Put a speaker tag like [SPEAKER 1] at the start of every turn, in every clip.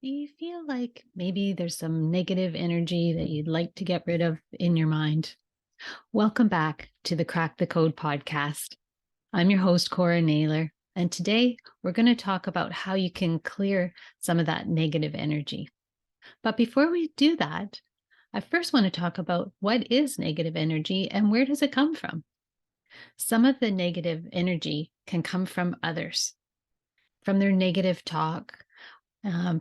[SPEAKER 1] Do you feel like maybe there's some negative energy that you'd like to get rid of in your mind? Welcome back to the Crack the Code podcast. I'm your host, Cora Naylor, and today we're going to talk about how you can clear some of that negative energy. But before we do that, I first want to talk about what is negative energy and where does it come from? Some of the negative energy can come from others, from their negative talk,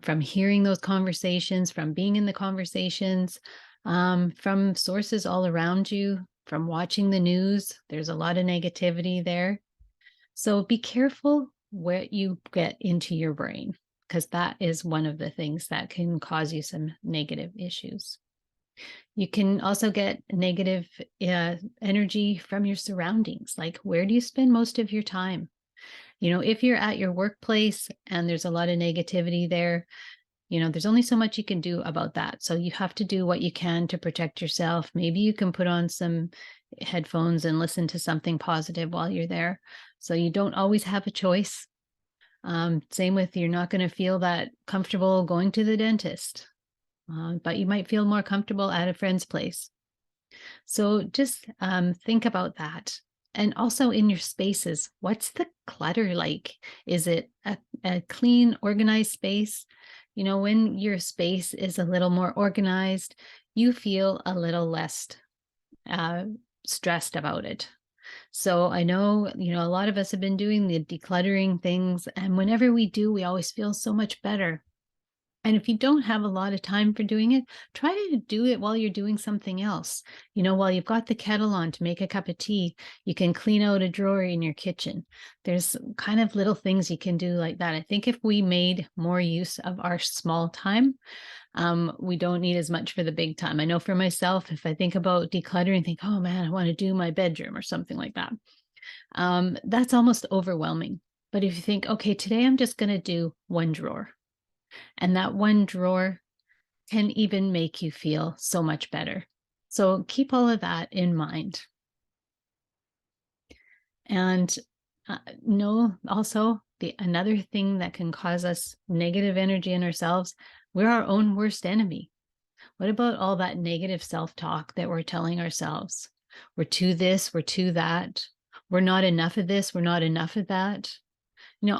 [SPEAKER 1] from hearing those conversations, from being in the conversations, from sources all around you, from watching the news. There's a lot of negativity there. So be careful what you get into your brain, because that is one of the things that can cause you some negative issues. You can also get negative energy from your surroundings. Like, where do you spend most of your time? If you're at your workplace and there's a lot of negativity there, there's only so much you can do about that. So you have to do what you can to protect yourself. Maybe you can put on some headphones and listen to something positive while you're there. So you don't always have a choice. Same with, you're not going to feel that comfortable going to the dentist, but you might feel more comfortable at a friend's place. So just think about that. And also in your spaces, what's the clutter like? Is it a clean, organized space? When your space is a little more organized, you feel a little less uh, stressed about it. So I know, a lot of us have been doing the decluttering things. And whenever we do, we always feel so much better. And if you don't have a lot of time for doing it, try to do it while you're doing something else. While you've got the kettle on to make a cup of tea, you can clean out a drawer in your kitchen. There's kind of little things you can do like that. I think if we made more use of our small time, we don't need as much for the big time. I know for myself, if I think about decluttering, think, oh man, I want to do my bedroom or something like that. That's almost overwhelming. But if you think, okay, today I'm just going to do one drawer. And that one drawer can even make you feel so much better. So keep all of that in mind. And know also another thing that can cause us negative energy in ourselves, we're our own worst enemy. What about all that negative self-talk that we're telling ourselves? We're too this, we're too that. We're not enough of this, we're not enough of that.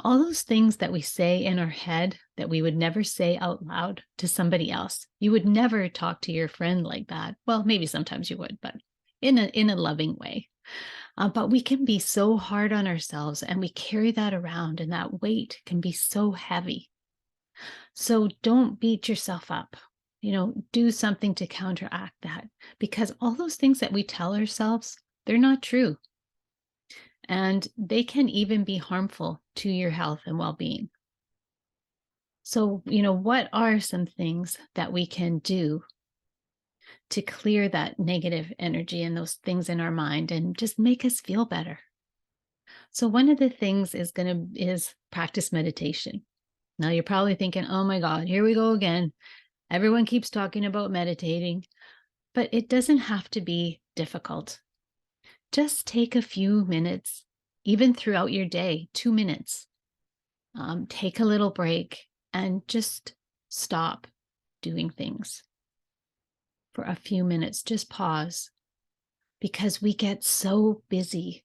[SPEAKER 1] All those things that we say in our head that we would never say out loud to somebody else. You would never talk to your friend like that. Well, maybe sometimes you would, but in a loving way. But we can be so hard on ourselves and we carry that around, and that weight can be so heavy. So don't beat yourself up. Do something to counteract that, because all those things that we tell ourselves, they're not true. And they can even be harmful to your health and well-being. So, what are some things that we can do to clear that negative energy and those things in our mind and just make us feel better? So, one of the things is practice meditation. Now you're probably thinking, oh my God, here we go again. Everyone keeps talking about meditating, but it doesn't have to be difficult. Just take a few minutes, even throughout your day, 2 minutes. Take a little break and just stop doing things for a few minutes. Just pause, because we get so busy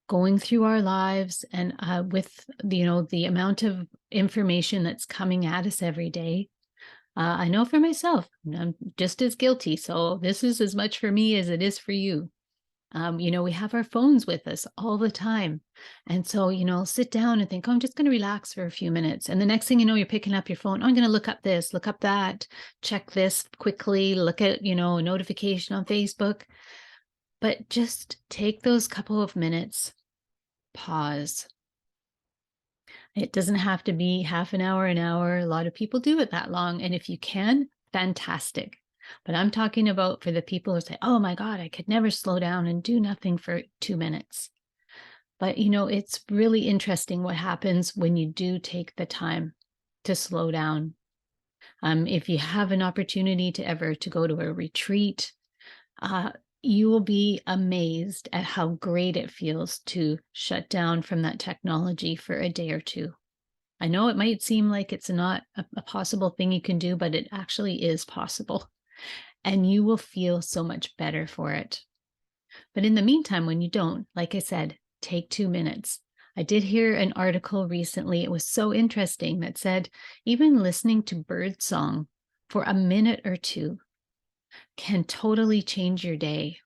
[SPEAKER 1] going through our lives, and with the amount of information that's coming at us every day. I know for myself, I'm just as guilty. So this is as much for me as it is for you. We have our phones with us all the time. And so, sit down and think, oh, I'm just going to relax for a few minutes. And the next thing you know, you're picking up your phone. Oh, I'm going to look up this, look up that, check this quickly, look at, a notification on Facebook. But just take those couple of minutes, pause. It doesn't have to be half an hour, an hour. A lot of people do it that long. And if you can, fantastic. But I'm talking about for the people who say, oh my God, I could never slow down and do nothing for 2 minutes. But, it's really interesting what happens when you do take the time to slow down. If you have an opportunity to go to a retreat, you will be amazed at how great it feels to shut down from that technology for a day or two. I know it might seem like it's not a possible thing you can do, but it actually is possible. And you will feel so much better for it. But in the meantime, when you don't, like I said, take 2 minutes. I did hear an article recently. It was so interesting that said even listening to bird song for a minute or two can totally change your day.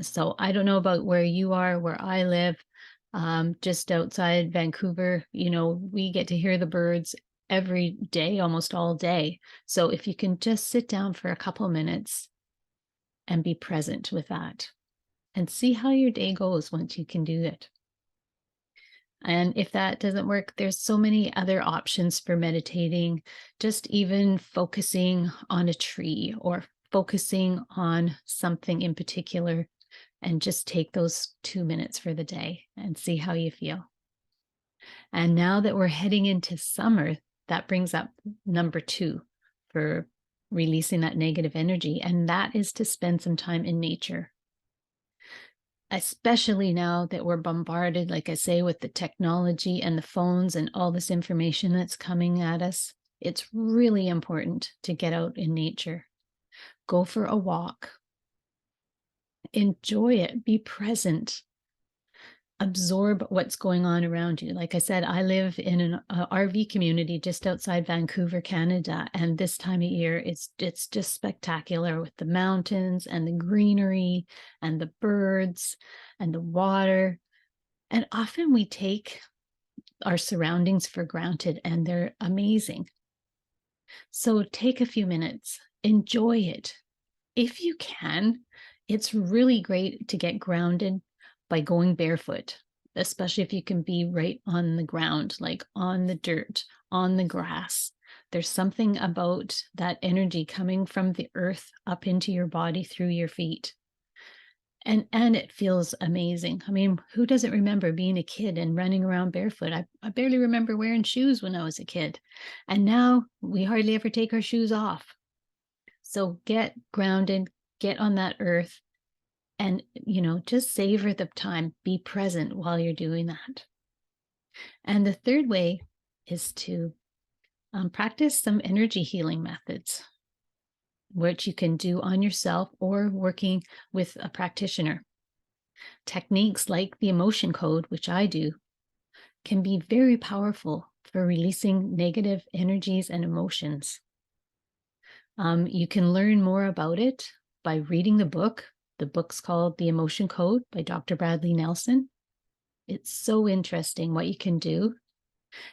[SPEAKER 1] So I don't know about where you are, where I live, just outside Vancouver. We get to hear the birds every day, almost all day. So if you can just sit down for a couple minutes and be present with that and see how your day goes once you can do it. And if that doesn't work, there's so many other options for meditating, just even focusing on a tree or focusing on something in particular, and just take those 2 minutes for the day and see how you feel. And now that we're heading into summer, that brings up number 2 for releasing that negative energy, and that is to spend some time in nature. Especially now that we're bombarded, like I say, with the technology and the phones and all this information that's coming at us, it's really important to get out in nature. Go for a walk. Enjoy it. Be present. Absorb what's going on around you. Like I said, I live in an RV community just outside Vancouver, Canada, and this time of year it's just spectacular with the mountains and the greenery and the birds and the water. And often we take our surroundings for granted, and they're amazing. So take a few minutes, enjoy it. If you can, it's really great to get grounded by going barefoot, especially if you can be right on the ground, like on the dirt, on the grass. There's something about that energy coming from the earth up into your body through your feet. And it feels amazing. I mean, who doesn't remember being a kid and running around barefoot? I barely remember wearing shoes when I was a kid. And now we hardly ever take our shoes off. So get grounded, get on that earth, and just savor the time. Be present while you're doing that. And the third way is to practice some energy healing methods, which you can do on yourself or working with a practitioner. Techniques like the emotion code, which I do, can be very powerful for releasing negative energies and emotions. You can learn more about it by reading the book. The book's called The Emotion Code by Dr. Bradley Nelson. It's so interesting what you can do.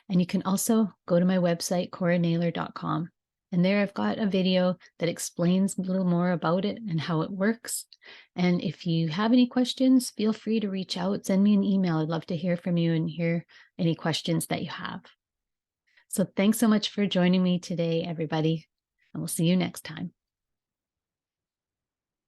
[SPEAKER 1] And you can also go to my website, CoraNaylor.com. And there I've got a video that explains a little more about it and how it works. And if you have any questions, feel free to reach out, send me an email. I'd love to hear from you and hear any questions that you have. So thanks so much for joining me today, everybody. And we'll see you next time.